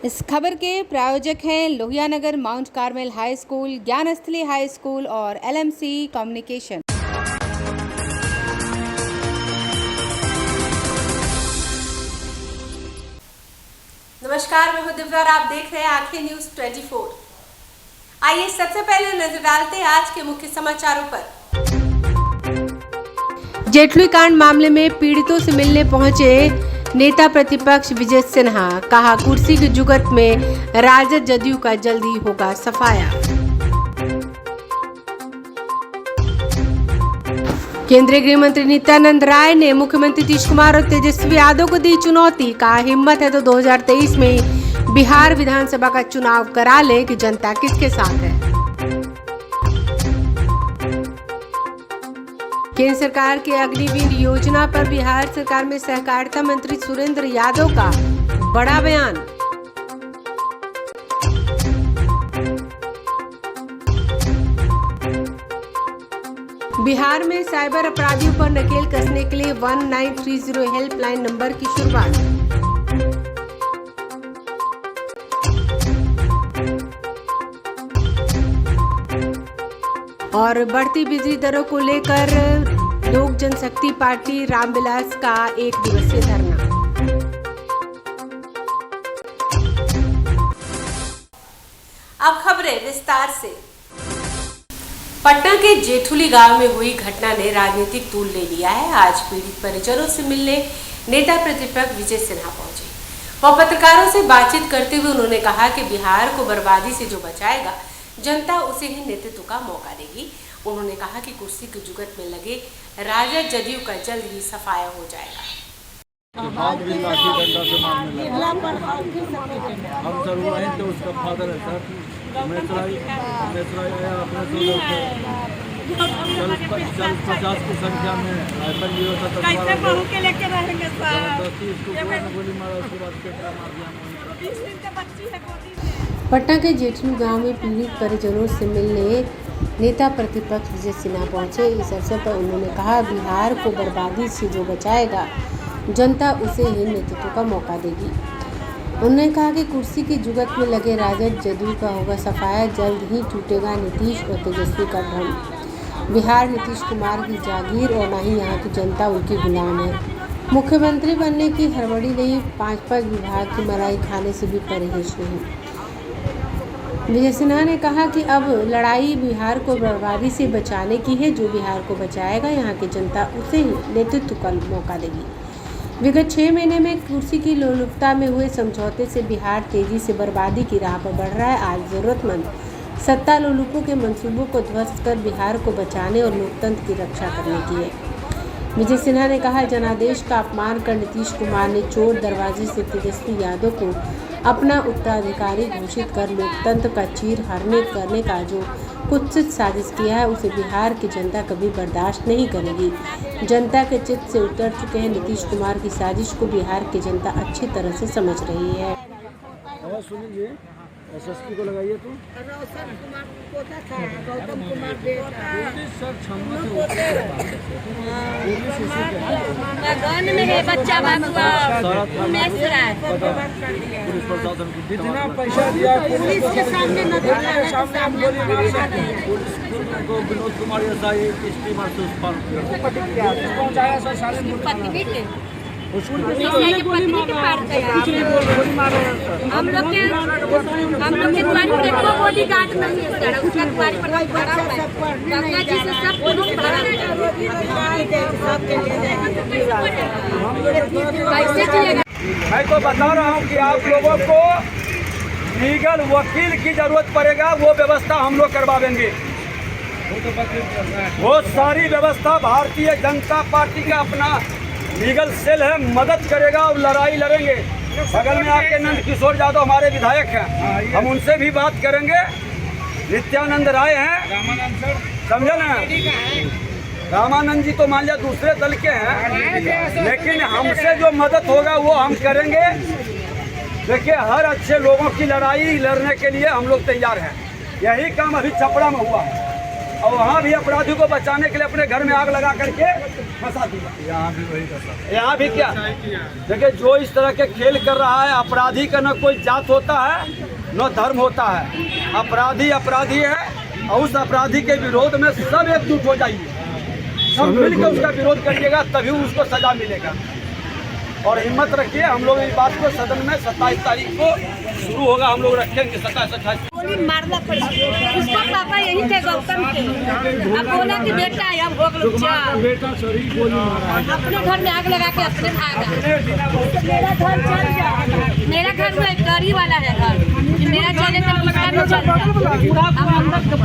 इस खबर के प्रायोजक हैं Lohia Nagar Mount Carmel high school, Gyansthali high school और LMC कम्युनिकेशन। नमस्कार, मैं हूं दिव्या और आप देख रहे हैं आखिर न्यूज 24। आइए सबसे पहले नजर डालते हैं आज के मुख्य समाचारों पर। जेटली कांड मामले में पीड़ितों से मिलने पहुंचे नेता प्रतिपक्ष विजय सिन्हा, कहा कुर्सी की जुगत में राजद जदयू का जल्द ही होगा सफाया। केंद्रीय गृह मंत्री नित्यानंद राय ने मुख्यमंत्री नीतीश कुमार और तेजस्वी यादव को दी चुनौती, कहा हिम्मत है तो 2023 में बिहार विधानसभा का चुनाव करा ले कि जनता किसके साथ है। केंद्र सरकार के अग्निवीर योजना पर बिहार सरकार में सहकारिता मंत्री सुरेंद्र यादव का बड़ा बयान। बिहार में साइबर अपराधियों पर नकेल कसने के लिए 1930 हेल्पलाइन नंबर की शुरुआत। और बढ़ती बिजली दरों को लेकर लोक जनशक्ति पार्टी रामविलास का 1 दिवसीय धरना। अब खबरें विस्तार से। पटना के जेठुली गांव में हुई घटना ने राजनीतिक तूल ले लिया है। आज पीड़ित परिजनों से मिलने नेता प्रतिपक्ष विजय सिन्हा पहुंचे। वह पत्रकारों से बातचीत करते हुए उन्होंने कहा कि बिहार को बर्बादी से जो बचाएगा जनता उसे ही नेतृत्व का मौका देगी। उन्होंने कहा कि कुर्सी की जुगत में लगे राजद जदयू का जल्द ही सफाया हो जाएगा। हम सर वो हैं तो उसका फादर है सर, चल 50 की संख्या में राइफल भी होता था, कैसे बहू के लेके रहेंगे सर, गोली मारा, उसके बाद पेटा मार दिया। 20 दिन का बच्ची है गोदी में। पटना के जेठली गांव में पीड़ित परिजनों से मिलने नेता प्रतिपक्ष विजय सिन्हा पहुंचे। इस अवसर पर उन्होंने कहा बिहार को बर्बादी से जो बचाएगा जनता उसे ही नेतृत्व का मौका देगी। उन्होंने कहा कि कुर्सी की जुगत में लगे राजद जदयू का होगा सफाया, जल्द ही टूटेगा नीतीश और तेजस्वी का भ्रम। बिहार नीतीश कुमार की जागीर और न ही यहाँ की जनता उनकी गुलाम है। मुख्यमंत्री बनने की हड़बड़ी नहीं, 5 विभाग की मलाई खाने से भी परहेज नहीं। विजय सिन्हा ने कहा कि अब लड़ाई बिहार को बर्बादी से बचाने की है। जो बिहार को बचाएगा यहाँ की जनता उसे ही नेतृत्व का मौका देगी। विगत 6 महीने में कुर्सी की लोलुपता में हुए समझौते से बिहार तेजी से बर्बादी की राह पर बढ़ रहा है। आज जरूरतमंद सत्ता लोलुपों के मंसूबों को ध्वस्त कर बिहार को बचाने और लोकतंत्र की रक्षा करने की है। विजय सिन्हा ने कहा जनादेश का अपमान कर नीतीश कुमार ने चोर दरवाजे से तेजस्वी यादव को अपना उत्तराधिकारी घोषित कर लोकतंत्र का चीरहरण करने का जो कुत्सित साजिश किया है उसे बिहार की जनता कभी बर्दाश्त नहीं करेगी। जनता के चित्त से उतर चुके हैं नीतीश कुमार की साजिश को बिहार की जनता अच्छी तरह से समझ रही है। SSP को लगाइए तो रोशन कुमार पोता था, गौतम कुमार बेटा, गन में है बच्चा बाबुआ उमेश राय। पुलिस प्रशासन को जितना पैसा दिया पुलिस के सामने सामने हम गोली मार सकते हैं। पुलिस को विनोद कुमार एसआई स्टीमर से उस पर पहुंचाया सर, साले हम लोग के द्वारी पर एको गोली गार्ड नहीं है सर, उसका द्वारी पर भरा हुआ है। गंगा जी से सब पुलिस भरा कैसे चलेगा? मैं तो बता रहा हूँ कि आप लोगों को लीगल वकील की जरूरत पड़ेगा, वो व्यवस्था हम लोग करवा देंगे। वो सारी व्यवस्था भारतीय जनता पार्टी का अपना लीगल सेल है, मदद करेगा और लड़ाई लड़ेंगे। बगल में आपके नंद किशोर यादव हमारे विधायक हैं, हम उनसे भी बात करेंगे। नित्यानंद राय हैं, समझे ना, रामानंद जी तो मान लिया दूसरे दल के हैं, लेकिन हमसे जो मदद होगा वो हम करेंगे। देखिए हर अच्छे लोगों की लड़ाई लड़ने के लिए हम लोग तैयार हैं। यही काम अभी छपरा में हुआ है, और वहाँ भी अपराधी को बचाने के लिए अपने घर में आग लगा करके फंसा दिया। यहाँ भी वही था। यहाँ भी क्या देखिए, जो इस तरह के खेल कर रहा है, अपराधी का न कोई जात होता है न धर्म होता है। अपराधी अपराधी है और उस अपराधी के विरोध में सब एकजुट हो जाइए, सब मिलकर उसका विरोध करिएगा, तभी उसको सजा मिलेगा। और हिम्मत रखिए, हम लोग इस बात को सदन में 27 तारीख को शुरू होगा, हम लोग रखेंगे 27-28। गोली मारना पड़ा उसका पापा यही थे गौतम के। अब बोला कि बेटा अब हो गया जा बेटा सॉरी गोली मारा है। अपने घर में आग लगा के अपने भागा। मेरा घर चल जा, मेरा घर में गाड़ी वाला है घर कि मेरा चले तो उसका भी चल जा। अब हमको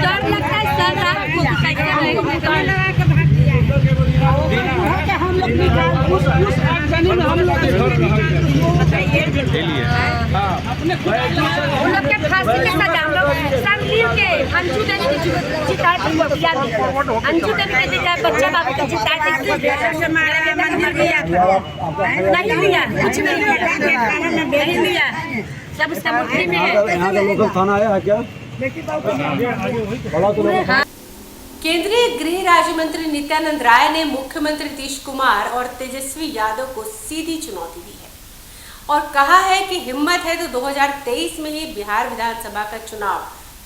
डर लगता है सर रात को कैसे लगा के भाग दिया। हम लोग उन लोग के फांसी के सजा हम लोग सब मिल के अंजू देवी की चिता दिया, अंजू देवी के चिता बच्चा बाबू की चिता से मारा मंदिर दिया नहीं लिया, कुछ नहीं लिया, सब उसका मुट्ठी में है। यहाँ का लोकल थाना आया है क्या? बड़ा तो केंद्रीय गृह राज्य मंत्री नित्यानंद राय ने मुख्यमंत्री नीतीश कुमार और तेजस्वी यादव को सीधी चुनौती दी है और कहा है कि हिम्मत है तो 2023 में ही बिहार विधानसभा का चुनाव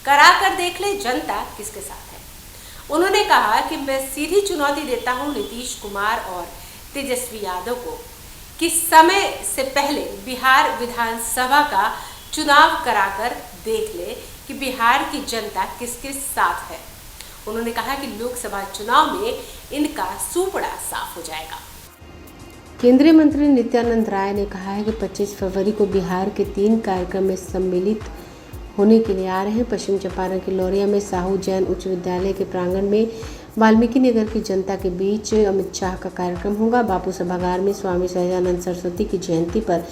करा कर देख ले जनता किसके साथ है। उन्होंने कहा कि मैं सीधी चुनौती देता हूं नीतीश कुमार और तेजस्वी यादव को कि समय से पहले बिहार विधानसभा का चुनाव कराकर देख ले कि बिहार की जनता किसके साथ है। उन्होंने कहा कि लोकसभा चुनाव में इनका सूपड़ा साफ हो जाएगा। केंद्रीय मंत्री नित्यानंद राय ने कहा है कि 25 फरवरी को बिहार के 3 कार्यक्रम में सम्मिलित होने के लिए आ रहे हैं। पश्चिम चंपारण के लौरिया में साहू जैन उच्च विद्यालय के प्रांगण में वाल्मीकि नगर की जनता के बीच अमित शाह का कार्यक्रम होगा। बापू सभागार में स्वामी सहजानंद सरस्वती की जयंती पर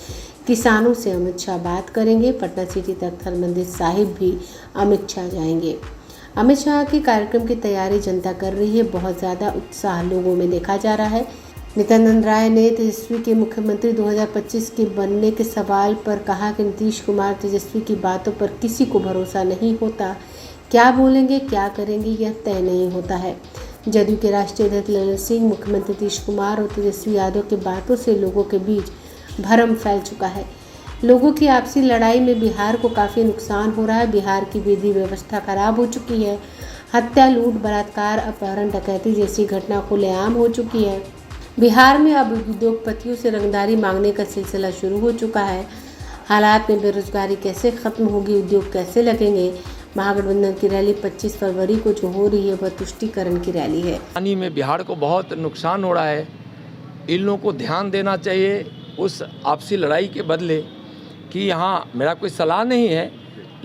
किसानों से अमित शाह बात करेंगे। पटना सिटी तख्त हरमंदिर साहिब भी अमित शाह जाएंगे। अमित शाह के कार्यक्रम की तैयारी जनता कर रही है, बहुत ज़्यादा उत्साह लोगों में देखा जा रहा है। नित्यानंद राय ने तेजस्वी के मुख्यमंत्री 2025 के बनने के सवाल पर कहा कि नीतीश कुमार तेजस्वी की बातों पर किसी को भरोसा नहीं होता, क्या बोलेंगे क्या करेंगे यह तय नहीं होता है। जदयू के राष्ट्रीय अध्यक्ष ललन सिंह, मुख्यमंत्री नीतीश कुमार और तेजस्वी यादव की बातों से लोगों के बीच भरम फैल चुका है। लोगों की आपसी लड़ाई में बिहार को काफ़ी नुकसान हो रहा है। बिहार की विधि व्यवस्था खराब हो चुकी है। हत्या, लूट, बलात्कार, अपहरण, डकैती जैसी घटना खुलेआम हो चुकी है। बिहार में अब उद्योगपतियों से रंगदारी मांगने का सिलसिला शुरू हो चुका है। हालात में बेरोजगारी कैसे खत्म होगी, उद्योग कैसे लगेंगे। महागठबंधन की रैली 25 फरवरी को जो हो रही है वह तुष्टीकरण की रैली है। पानी में बिहार को बहुत नुकसान हो रहा है। इन लोगों को ध्यान देना चाहिए उस आपसी लड़ाई के बदले कि यहाँ मेरा कोई सलाह नहीं है,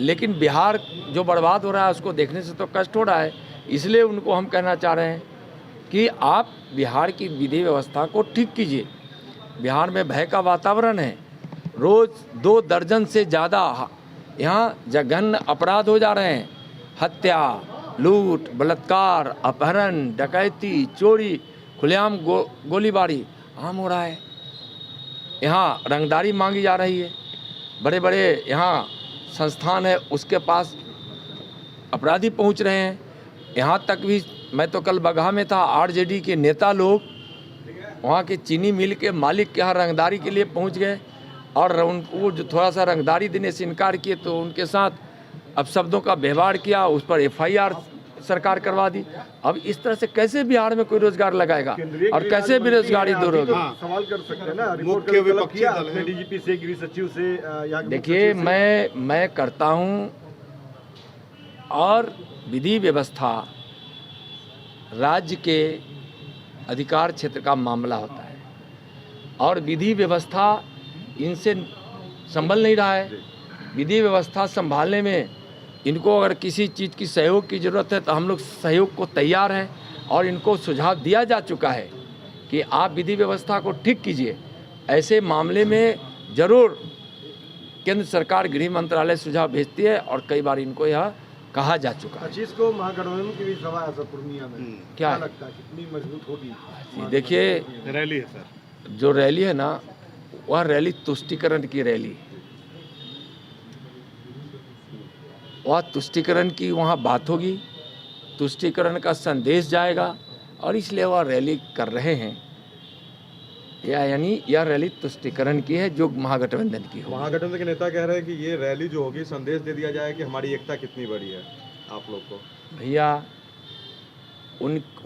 लेकिन बिहार जो बर्बाद हो रहा है उसको देखने से तो कष्ट हो रहा है। इसलिए उनको हम कहना चाह रहे हैं कि आप बिहार की विधि व्यवस्था को ठीक कीजिए। बिहार में भय का वातावरण है। रोज़ 2 दर्जन से ज़्यादा यहाँ जघन्य अपराध हो जा रहे हैं। हत्या, लूट, बलात्कार, अपहरण, डकैती, चोरी, खुलेआम गोलीबारी आम हो रहा है। यहाँ रंगदारी मांगी जा रही है। बड़े बड़े यहाँ संस्थान है उसके पास अपराधी पहुँच रहे हैं। यहाँ तक भी मैं तो कल बगहा में था, आरजेडी के नेता लोग वहाँ के चीनी मिल के मालिक के यहाँ रंगदारी के लिए पहुँच गए और उनको जो थोड़ा सा रंगदारी देने से इनकार किए तो उनके साथ अपशब्दों का व्यवहार किया, उस पर FIR सरकार करवा दी। अब इस तरह से कैसे बिहार में कोई रोजगार लगाएगा और कैसे बेरोजगारी दूर होगी? सवाल कर सकते हैं ना, मुख्य विपक्षी दल है, DGP से, गृह सचिव से। देखिए, मैं करता हूं और विधि व्यवस्था राज्य के अधिकार क्षेत्र का मामला होता है और विधि व्यवस्था इनसे संभल नहीं रहा है। विधि व्यवस्था संभालने में इनको अगर किसी चीज़ की सहयोग की ज़रूरत है तो हम लोग सहयोग को तैयार हैं और इनको सुझाव दिया जा चुका है कि आप विधि व्यवस्था को ठीक कीजिए। ऐसे मामले में ज़रूर केंद्र सरकार गृह मंत्रालय सुझाव भेजती है और कई बार इनको यह कहा जा चुका है। 25 को महागठबंधन की भी सभा है पूर्णिया में, क्या लगता है कितनी मजबूत होगी? देखिए, रैली है सर, जो रैली है ना वह रैली तुष्टीकरण की रैली, वह तुष्टीकरण की वहाँ बात होगी तुष्टीकरण का संदेश जाएगा और इसलिए वह रैली कर रहे हैं। यानी यह रैली तुष्टीकरण की है जो महागठबंधन की हो। महागठबंधन के नेता कह रहे हैं कि ये रैली जो होगी संदेश दे दिया जाए कि हमारी एकता कितनी बड़ी है आप लोग को। भैया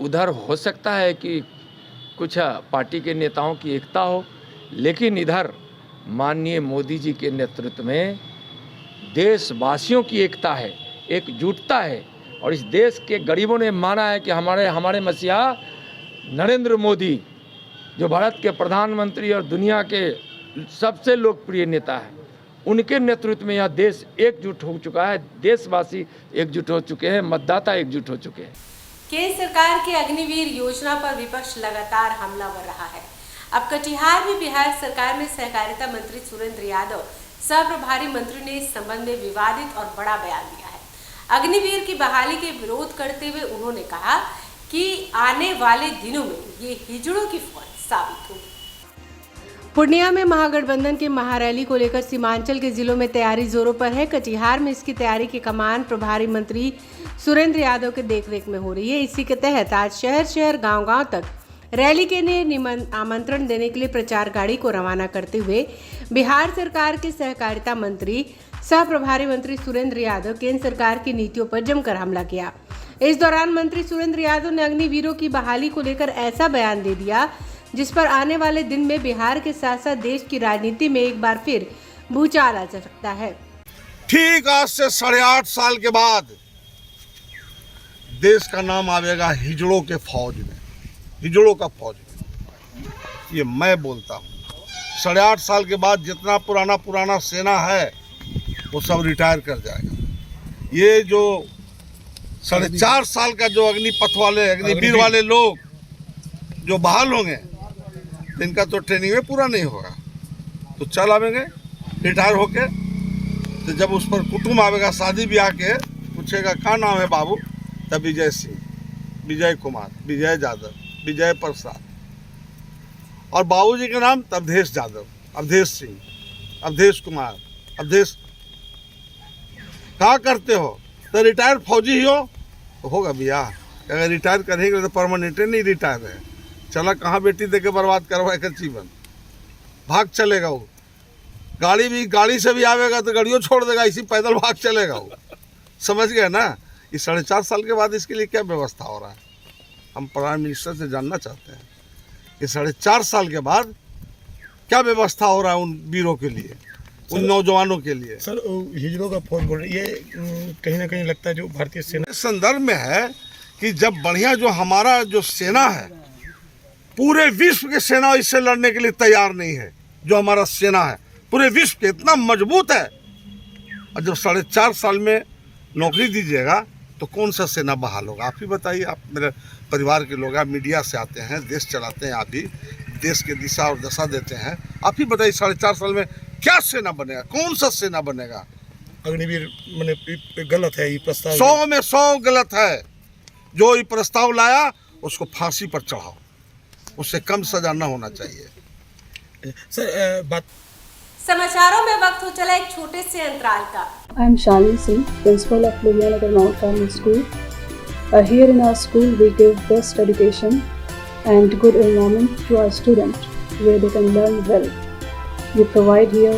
उधर हो सकता है कि कुछ पार्टी के नेताओं की एकता हो, लेकिन इधर माननीय मोदी जी के नेतृत्व में देशवासियों की एकता है, एकजुटता है। और इस देश के गरीबों ने माना है कि हमारे मसीहा नरेंद्र मोदी जो भारत के प्रधानमंत्री और दुनिया के सबसे लोकप्रिय नेता हैं, उनके नेतृत्व में यह देश एकजुट हो चुका है, देशवासी एकजुट हो चुके हैं, मतदाता एकजुट हो चुके हैं। केंद्र सरकार के अग्निवीर योजना पर विपक्ष लगातार हमलावर रहा है। अब कटिहार में बिहार सरकार में सहकारिता मंत्री सुरेंद्र यादव सह प्रभारी मंत्री ने इस संबंध में विवादित और बड़ा बयान दिया है। अग्निवीर की बहाली के विरोध करते हुए उन्होंने कहा कि आने वाले दिनों में ये हिजड़ों की फौज साबित होगी। पूर्णिया में महागठबंधन के महारैली को लेकर सीमांचल के जिलों में तैयारी जोरों पर है। कटिहार में इसकी तैयारी की कमान प्रभारी मंत्री सुरेंद्र यादव के देखरेख में हो रही है। इसी के तहत आज शहर गांव-गांव तक रैली के लिए आमंत्रण देने के लिए प्रचार गाड़ी को रवाना करते हुए बिहार सरकार के सहकारिता मंत्री सह प्रभारी मंत्री सुरेंद्र यादव केंद्र सरकार की नीतियों पर जमकर हमला किया। इस दौरान मंत्री सुरेंद्र यादव ने अग्निवीरों की बहाली को लेकर ऐसा बयान दे दिया जिस पर आने वाले दिन में बिहार के साथ साथ देश की राजनीति में एक बार फिर भूचाल आ सकता है। ठीक आज से 8.5 साल के बाद देश का नाम आवेगा हिजड़ों के फौज में, हिजड़ों का फौज में। ये मैं बोलता हूँ। 8.5 साल के बाद जितना पुराना सेना है वो सब रिटायर कर जाएगा। ये जो 4.5 साल का जो अग्निपथ वाले अग्निवीर वाले लोग जो बहाल होंगे इनका तो ट्रेनिंग में पूरा नहीं होगा, तो चल आवेंगे रिटायर होके। तो जब उस पर कुटुंब आवेगा शादी ब्याह के, पूछेगा क्या नाम है बाबू, तब विजय सिंह, विजय कुमार, विजय यादव, विजय प्रसाद, और बाबूजी के नाम तब अवधेश यादव, अवधेश सिंह, अवधेश कुमार, अवधेश। क्या करते हो? तो रिटायर फौजी ही हो तो होगा भैया। अगर रिटायर करेंगे तो परमानेंट नहीं रिटायर है। चला कहाँ बेटी दे के बर्बाद करवाएगा जीवन, भाग चलेगा वो। गाड़ी से भी आवेगा तो गाड़ियों छोड़ देगा, इसी पैदल भाग चलेगा वो। समझ गए ना? इस 4.5 साल के बाद इसके लिए क्या व्यवस्था हो रहा है, हम प्राइम मिनिस्टर से जानना चाहते हैं कि 4.5 साल के बाद क्या व्यवस्था हो रहा है उन वीरों के लिए, उन नौजवानों के लिए। सर हिजड़ों का फौज बोल रहे, ये कहीं ना कहीं लगता है जो भारतीय सेना संदर्भ में है कि जब बढ़िया जो हमारा जो सेना है, पूरे विश्व की सेना इससे लड़ने के लिए तैयार नहीं है। जो हमारा सेना है पूरे विश्व के इतना मजबूत है, और जब 4.5 साल में नौकरी दीजिएगा तो कौन सा सेना बहाल होगा? आप ही बताइए। आप मेरे परिवार के लोग, आप मीडिया से आते हैं, देश चलाते हैं, आप भी देश के दिशा और दशा देते हैं। आप ही बताइए 4.5 साल में क्या सेना बनेगा, कौन सा सेना बनेगा? अग्निवीर मैंने गलत है ये प्रस्ताव, 100 में 100 गलत है। जो ये प्रस्ताव लाया उसको फांसी पर चढ़ाओ, उससे कम सजा न होना चाहिए। सर बात समाचारों में वक्त हो चला एक छोटे से अंतराल का। I am Shalini Singh, principal of Ludhiana Mount Carmel School. Here in our school, we give best education and good environment to our students, where they can learn well. We provide here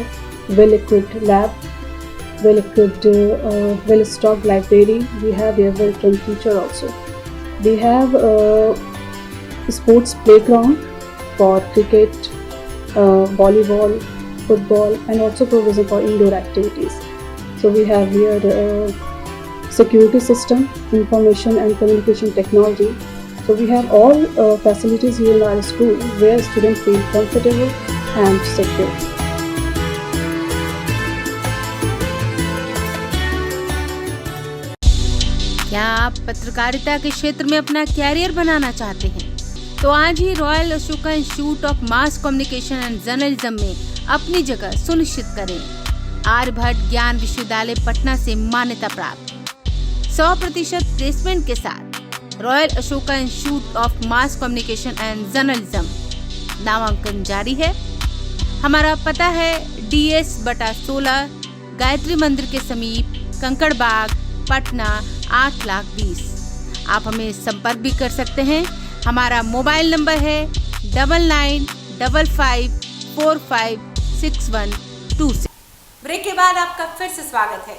well-equipped lab, well-equipped, well-stocked library. We have here well-trained teacher also. We have sports playground for cricket, volleyball, football, and also provision for indoor activities. So we have here security system, information and communication technology. So we have all facilities here in our school where students feel comfortable and secure. क्या आप पत्रकारिता के क्षेत्र में अपना career बनाना चाहते हैं? तो आज ही Royal Ashoka Institute of Mass Communication and Journalism में अपनी जगह सुनिश्चित करें। आर्यभट्ट ज्ञान विश्वविद्यालय पटना से मान्यता प्राप्त 100% प्लेसमेंट के साथ royal Ashoka Institute of Mass Communication and journalism नामांकन जारी है। हमारा पता है DS/16 गायत्री मंदिर के समीप, कंकड़बाग, पटना 8,20,000। आप हमें संपर्क भी कर सकते हैं। हमारा मोबाइल नंबर है 9955456126। ब्रेक के बाद आपका फिर से स्वागत है।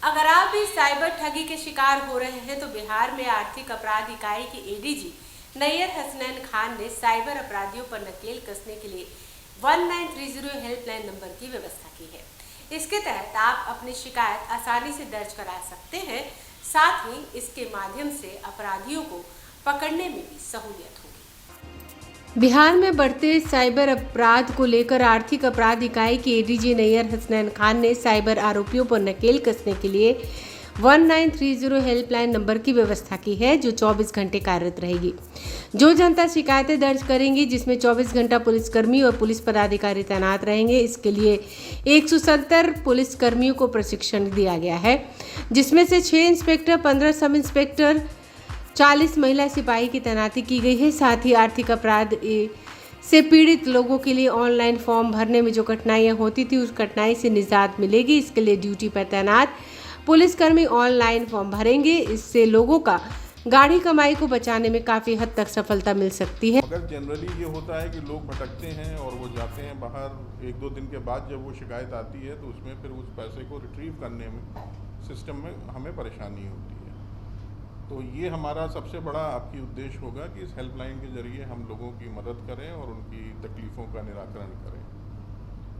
अगर आप भी साइबर ठगी के शिकार हो रहे हैं तो बिहार में आर्थिक अपराध इकाई की एडीजी नैयर हसनैन खान ने साइबर अपराधियों पर नकेल कसने के लिए 1930 हेल्पलाइन नंबर की व्यवस्था की है। इसके तहत आप अपनी शिकायत आसानी से दर्ज करा सकते हैं। साथ ही इसके माध्यम से अपराधियों को पकड़ने में भी सहूलियत होगी। बिहार में बढ़ते साइबर अपराध को लेकर आर्थिक अपराध इकाई की एडीजी नैयर हसनैन खान ने साइबर आरोपियों पर नकेल कसने के लिए 1930 हेल्पलाइन नंबर की व्यवस्था की है, जो 24 घंटे कार्यरत रहेगी। जो जनता शिकायतें दर्ज करेंगी, जिसमें 24 घंटा पुलिसकर्मी और पुलिस पदाधिकारी तैनात रहेंगे। इसके लिए 170 पुलिसकर्मियों को प्रशिक्षण दिया गया है, जिसमें से 6 इंस्पेक्टर, 15 सब इंस्पेक्टर, 40 महिला सिपाही की तैनाती की गई है। साथ ही आर्थिक अपराध से पीड़ित लोगों के लिए ऑनलाइन फॉर्म भरने में जो कठिनाइयां होती थी, उस कठिनाई से निजात मिलेगी। इसके लिए ड्यूटी पर तैनात पुलिसकर्मी ऑनलाइन फॉर्म भरेंगे। इससे लोगों का गाढ़ी कमाई को बचाने में काफ़ी हद तक सफलता मिल सकती है। अगर जनरली ये होता है कि लोग भटकते हैं और वो जाते हैं बाहर, 1-2 दिन के बाद जब वो शिकायत आती है तो उसमें फिर उस पैसे को रिट्रीव करने में सिस्टम में हमें परेशानी होती है। तो ये हमारा सबसे बड़ा आपकी उद्देश्य होगा कि इस हेल्पलाइन के ज़रिए हम लोगों की मदद करें और उनकी तकलीफ़ों का निराकरण करें।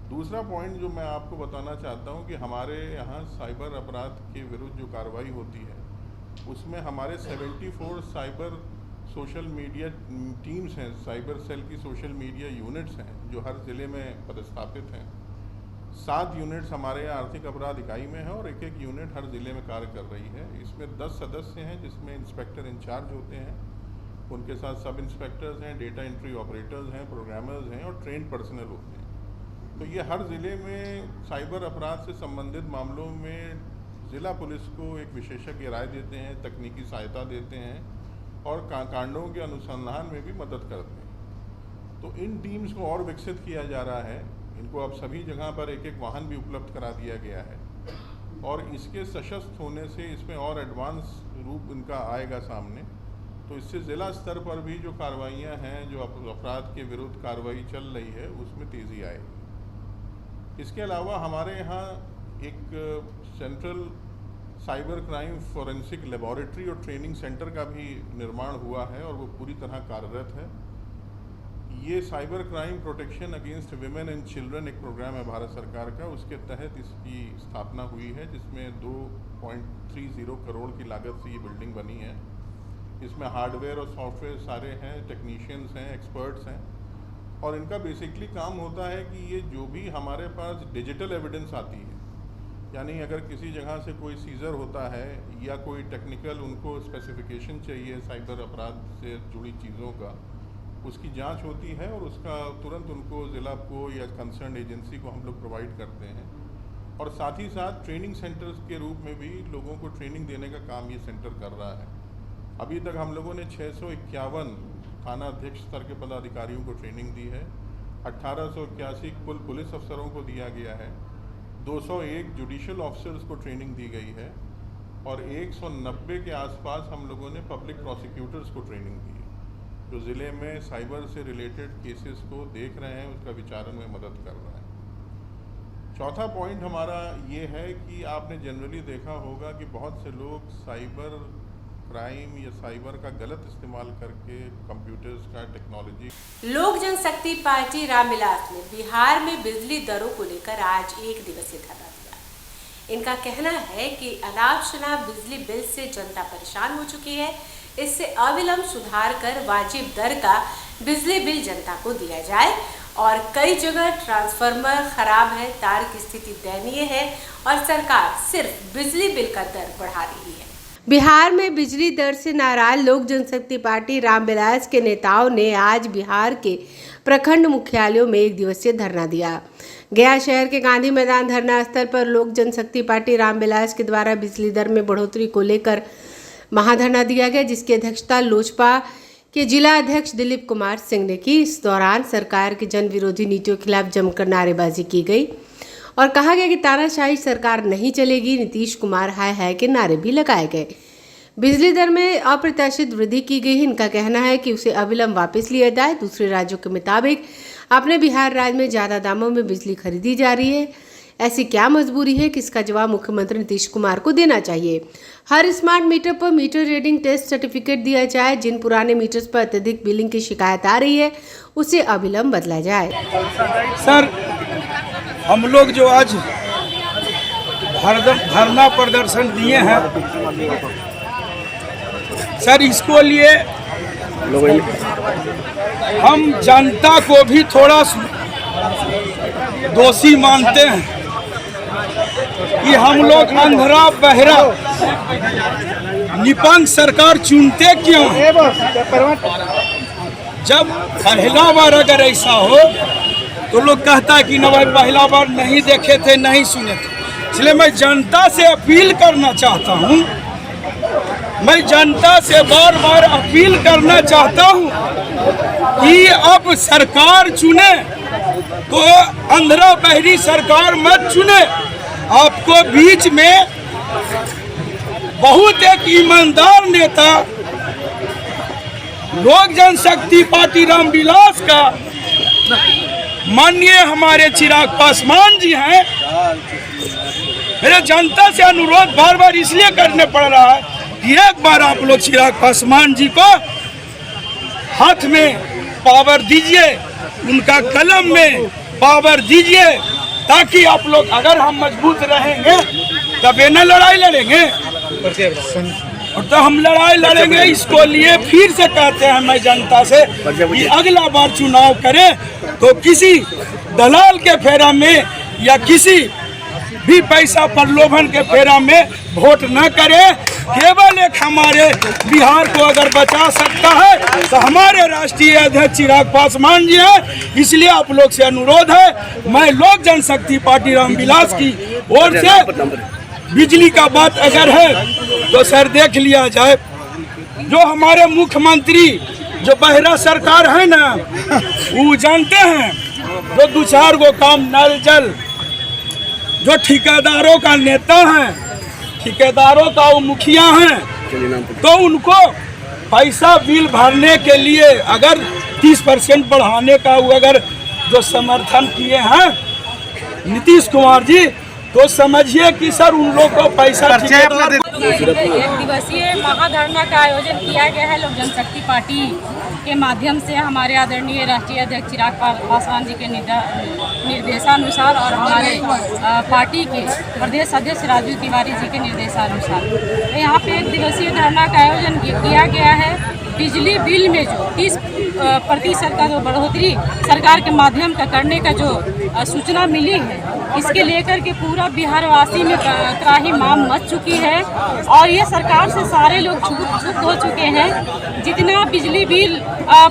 दूसरा पॉइंट जो मैं आपको बताना चाहता हूँ कि हमारे यहाँ साइबर अपराध के विरुद्ध जो कार्रवाई होती है, उसमें हमारे 74 साइबर सोशल मीडिया टीम्स हैं, साइबर सेल की सोशल मीडिया यूनिट्स हैं जो हर ज़िले में पदस्थापित हैं। 7 यूनिट्स हमारे यहाँ आर्थिक अपराध इकाई में है और एक यूनिट हर ज़िले में कार्य कर रही है। इसमें 10 सदस्य हैं, जिसमें इंस्पेक्टर इंचार्ज होते हैं, उनके साथ सब इंस्पेक्टर्स हैं, डेटा एंट्री ऑपरेटर्स हैं, प्रोग्रामर्स हैं और ट्रेंड पर्सनल होते हैं। तो ये हर ज़िले में साइबर अपराध से संबंधित मामलों में ज़िला पुलिस को एक विशेषज्ञ राय देते हैं, तकनीकी सहायता देते हैं और कांडों के अनुसंधान में भी मदद करते हैं। तो इन टीम्स को और विकसित किया जा रहा है। इनको अब सभी जगह पर एक वाहन भी उपलब्ध करा दिया गया है और इसके सशक्त होने से इसमें और एडवांस रूप इनका आएगा सामने। तो इससे ज़िला स्तर पर भी जो कार्रवाइयाँ हैं, जो अपराध के विरुद्ध कार्रवाई चल रही है, उसमें तेज़ी आएगी। इसके अलावा हमारे यहाँ एक central cyber crime forensic laboratory और ट्रेनिंग सेंटर का भी निर्माण हुआ है और वो पूरी तरह कार्यरत है। ये cyber crime protection against women and children एक प्रोग्राम है भारत सरकार का, उसके तहत इसकी स्थापना हुई है, जिसमें 2.30 करोड़ की लागत से ये बिल्डिंग बनी है। इसमें हार्डवेयर और सॉफ्टवेयर सारे हैं, टेक्नीशियंस हैं, एक्सपर्ट्स हैं और इनका बेसिकली काम होता है कि ये जो भी हमारे पास डिजिटल एविडेंस आती है, यानी अगर किसी जगह से कोई सीज़र होता है या कोई टेक्निकल उनको स्पेसिफिकेशन चाहिए साइबर अपराध से जुड़ी चीज़ों का, उसकी जांच होती है और उसका तुरंत उनको ज़िला को या कंसर्न एजेंसी को हम लोग प्रोवाइड करते हैं। और साथ ही साथ ट्रेनिंग सेंटर्स के रूप में भी लोगों को ट्रेनिंग देने का काम ये सेंटर कर रहा है। अभी तक हम लोगों ने 651 थाना अध्यक्ष स्तर के पदाधिकारियों को ट्रेनिंग दी है, 1881 कुल पुलिस अफसरों को दिया गया है, 201 जुडिशल ऑफिसर्स को ट्रेनिंग दी गई है और 190 के आसपास हम लोगों ने पब्लिक प्रोसिक्यूटर्स को ट्रेनिंग दी है, जो ज़िले में साइबर से रिलेटेड केसेस को देख रहे हैं, उसका विचारण में मदद कर रहा है। चौथा पॉइंट हमारा ये है कि आपने जनरली देखा होगा कि बहुत से लोग साइबर क्राइम या साइबर का गलत इस्तेमाल करके कंप्यूटर्स का टेक्नोलॉजी। लोक जनशक्ति पार्टी रामविलास ने बिहार में बिजली दरों को लेकर आज 1 दिवसीय धरना दिया। इनका कहना है कि अनाप शनाप बिजली बिल से जनता परेशान हो चुकी है। इससे अविलंब सुधार कर वाजिब दर का बिजली बिल जनता को दिया जाए और कई जगह ट्रांसफार्मर खराब है, तार की स्थिति दयनीय है और सरकार सिर्फ बिजली बिल का दर बढ़ा रही है। बिहार में बिजली दर से नाराज लोक जनशक्ति पार्टी रामविलास के नेताओं ने आज बिहार के प्रखंड मुख्यालयों में 1 दिवसीय धरना दिया। गया शहर के गांधी मैदान धरना स्थल पर लोक जनशक्ति पार्टी रामविलास के द्वारा बिजली दर में बढ़ोतरी को लेकर महाधरना दिया गया, जिसकी अध्यक्षता लोजपा के जिला अध्यक्ष दिलीप कुमार सिंह ने की। इस दौरान सरकार की जन विरोधी नीतियों के खिलाफ जमकर नारेबाजी की गई और कहा गया कि तानाशाही सरकार नहीं चलेगी। नीतीश कुमार हाय हाय के नारे भी लगाए गए। बिजली दर में अप्रत्याशित वृद्धि की गई है। इनका कहना है कि उसे अविलंब वापस लिया जाए। दूसरे राज्यों के मुताबिक अपने बिहार राज्य में ज़्यादा दामों में बिजली खरीदी जा रही है। ऐसी क्या मजबूरी है कि इसका जवाब मुख्यमंत्री नीतीश कुमार को देना चाहिए। हर स्मार्ट मीटर पर मीटर रीडिंग टेस्ट सर्टिफिकेट दिया जाए। जिन पुराने मीटर्स पर अत्यधिक बिलिंग की शिकायत आ रही है उसे अविलंब बदला जाए। सर, हम लोग जो आज धरना प्रदर्शन दिए हैं सर, इसको लिए हम जनता को भी थोड़ा दोषी मानते हैं कि हम लोग अंधरा बहरा निपंग सरकार चुनते क्यों हैं? जब पहला बार अगर ऐसा हो तो लोग कहता है कि न भाई पहला बार नहीं देखे थे, नहीं सुने थे। इसलिए मैं जनता से अपील करना चाहता हूँ, मैं जनता से बार बार अपील करना चाहता हूँ कि अब सरकार चुने तो अंधरा बहरी सरकार मत चुने। आपको बीच में बहुत एक ईमानदार नेता लोक जनशक्ति पार्टी रामविलास का माननीय हमारे चिराग पासवान जी हैं। मेरे जनता से अनुरोध बार बार इसलिए करने पड़ रहा है कि एक बार आप लोग चिराग पासवान जी को हाथ में पावर दीजिए, उनका कलम में पावर दीजिए, ताकि आप लोग, अगर हम मजबूत रहेंगे तबे न लड़ाई लड़ेंगे, और तो हम लड़ाई लड़ेंगे। इसको लिए फिर से कहते हैं मैं जनता से कि अगला बार चुनाव करें तो किसी दलाल के फेरा में या किसी भी पैसा प्रलोभन के फेरा में वोट न करें। केवल एक हमारे बिहार को अगर बचा सकता है तो हमारे राष्ट्रीय अध्यक्ष चिराग पासवान जी हैं। इसलिए आप लोग से अनुरोध है, मैं लोक जनशक्ति पार्टी रामविलास की ओर से बिजली का बात अगर है तो सर देख लिया जाए। जो हमारे मुख्यमंत्री जो बहरा सरकार है ना, वो जानते हैं जो 2-4 गो काम नल जल, जो ठेकेदारों का नेता है, ठेकेदारों का वो मुखिया हैं, तो उनको पैसा बिल भरने के लिए अगर 30% बढ़ाने का वो अगर जो समर्थन किए हैं नीतीश कुमार जी, तो समझिए कि सर उन लोग को पैसा एक दिवसीय महाधरना का आयोजन किया गया है लोक जनशक्ति पार्टी के माध्यम से। हमारे आदरणीय राष्ट्रीय अध्यक्ष चिराग पासवान जी के निर्देशानुसार और हमारे पार्टी के प्रदेश अध्यक्ष राजू तिवारी जी के निर्देशानुसार तो यहाँ पे एक दिवसीय धरना का आयोजन किया गया है। बिजली बिल में जो 30% का जो बढ़ोतरी सरकार के माध्यम का करने का जो सूचना मिली है, इसके लेकर के पूरा बिहारवासी में त्राहिमाम मच चुकी है और ये सरकार से सारे लोग क्षुब्ध हो चुके हैं। जितना बिजली बिल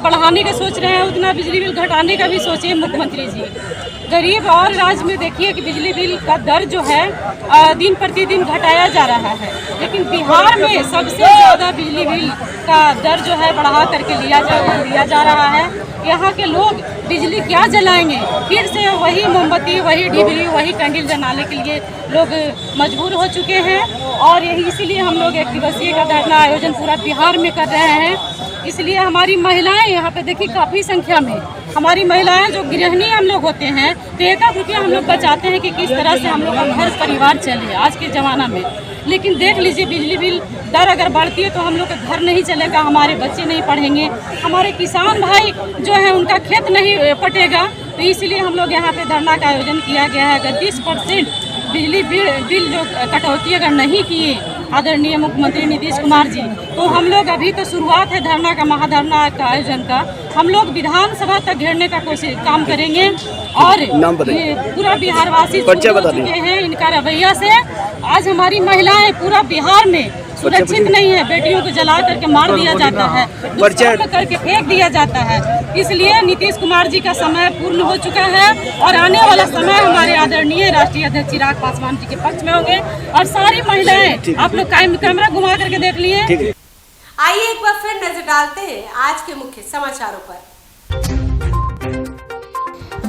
बढ़ाने का सोच रहे हैं उतना बिजली बिल घटाने का भी सोचे मुख्यमंत्री जी। गरीब और राज्य में देखिए कि बिजली बिल का दर जो है दिन प्रतिदिन घटाया जा रहा है, लेकिन बिहार में सबसे ज़्यादा बिजली बिल का दर जो है बढ़ा करके लिया जा रहा है। यहाँ के लोग बिजली क्या जलाएंगे, फिर से वही मोमबत्ती, वही डिबरी, वही कैंडल जलाने के लिए लोग मजबूर हो चुके हैं। और यही इसीलिए हम लोग एक दिवसीय का धरना आयोजन पूरा बिहार में कर रहे हैं। इसलिए हमारी महिलाएं यहाँ पे देखिए काफ़ी संख्या में हमारी महिलाएं जो गृहिणी हम लोग होते हैं तो 1 रुपया हम लोग बचाते हैं कि किस तरह से हम लोग का घर परिवार चले आज के ज़माना में। लेकिन देख लीजिए बिजली बिल दर अगर बढ़ती है तो हम लोग का घर नहीं चलेगा, हमारे बच्चे नहीं पढ़ेंगे, हमारे किसान भाई जो है उनका खेत नहीं पटेगा। तो इसलिए हम लोग यहाँ पे धरना का आयोजन किया गया है। अगर 30% बिजली बिल जो कटौती अगर नहीं किए आदरणीय मुख्यमंत्री नीतीश कुमार जी, तो हम लोग अभी तो शुरुआत है धरना का, महाधरना का आयोजन का, हम लोग विधानसभा तक घेरने का कोशिश काम करेंगे। और ये पूरा बिहारवासी चुके हैं इनका रवैया से। आज हमारी महिलाएं पूरा बिहार में सुरक्षित नहीं है, बेटियों को जला करके मार दिया जाता है, दुष्कर्म करके फेंक दिया जाता है। इसलिए नीतीश कुमार जी का समय पूर्ण हो चुका है और आने वाला समय हमारे आदरणीय राष्ट्रीय अध्यक्ष चिराग पासवान जी के पक्ष में होंगे। और सारी महिलाएं आप लोग कैमरा घुमा करके देख लिए। आइए एक बार फिर नजर डालते हैं आज के मुख्य समाचारों पर।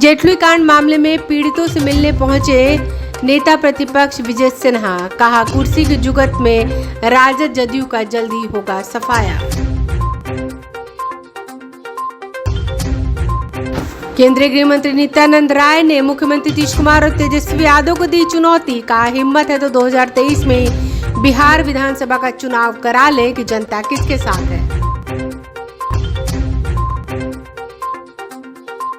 जेठली कांड मामले में पीड़ितों से मिलने पहुंचे नेता प्रतिपक्ष विजय सिन्हा, कहा कुर्सी की जुगत में राजद जदयू का जल्दी होगा सफाया। केंद्रीय गृह मंत्री नित्यानंद राय ने मुख्यमंत्री नीतीश कुमार और तेजस्वी यादव को दी चुनौती, कहा हिम्मत है तो 2023 में बिहार विधानसभा का चुनाव करा ले कि जनता किसके साथ है।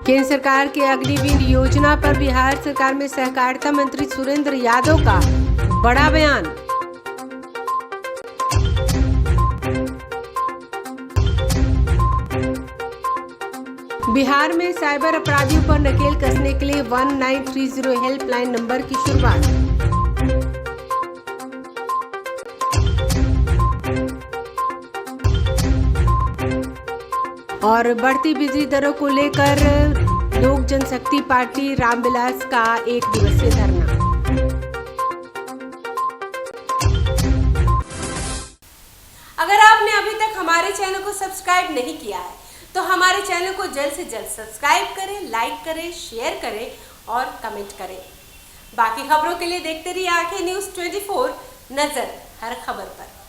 केंद्र सरकार के अग्निवीर योजना पर बिहार सरकार में सहकारिता मंत्री सुरेंद्र यादव का बड़ा बयान। बिहार में साइबर अपराधियों पर नकेल कसने के लिए 1930 हेल्पलाइन नंबर की शुरुआत। और बढ़ती बिजली दरों को लेकर लोक जनशक्ति पार्टी रामविलास का 1 दिवसीय धरना। अगर आपने अभी तक हमारे चैनल को सब्सक्राइब नहीं किया है तो हमारे चैनल को जल्द से जल्द सब्सक्राइब करें, लाइक करें, शेयर करें और कमेंट करें। बाकी खबरों के लिए देखते रहिए आंखें न्यूज़ 24, नजर हर खबर पर।